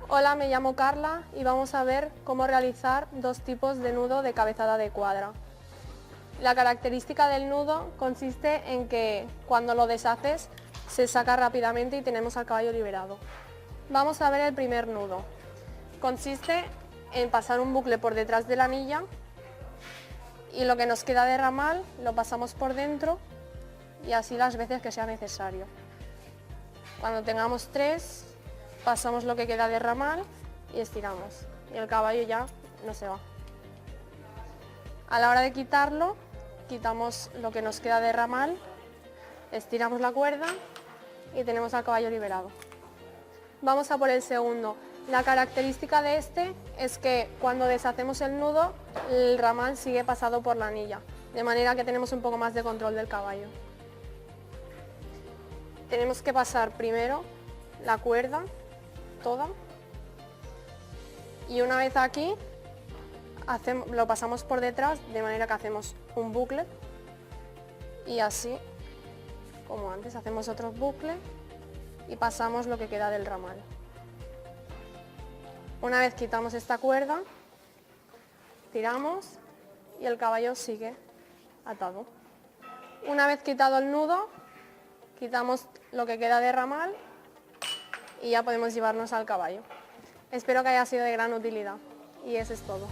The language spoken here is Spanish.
Hola, me llamo Carla y vamos a ver cómo realizar dos tipos de nudo de cabezada de cuadra. La característica del nudo consiste en que cuando lo deshaces se saca rápidamente y tenemos al caballo liberado. Vamos a ver el primer nudo. Consiste en pasar un bucle por detrás de la anilla y lo que nos queda de ramal lo pasamos por dentro y así las veces que sea necesario. Cuando tengamos 3, pasamos lo que queda de ramal y estiramos y el caballo ya no se va. A la hora de quitarlo, quitamos lo que nos queda de ramal, estiramos la cuerda y tenemos al caballo liberado. Vamos a por el segundo. La característica de este es que cuando deshacemos el nudo, el ramal sigue pasado por la anilla, de manera que tenemos un poco más de control del caballo. Tenemos que pasar primero la cuerda toda y una vez aquí lo pasamos por detrás de manera que hacemos un bucle y así como antes hacemos otro bucle y pasamos lo que queda del ramal. Una vez quitamos esta cuerda, tiramos y el caballo sigue atado. Una vez quitado el nudo, quitamos lo que queda de ramal y ya podemos llevarnos al caballo. Espero que haya sido de gran utilidad y eso es todo.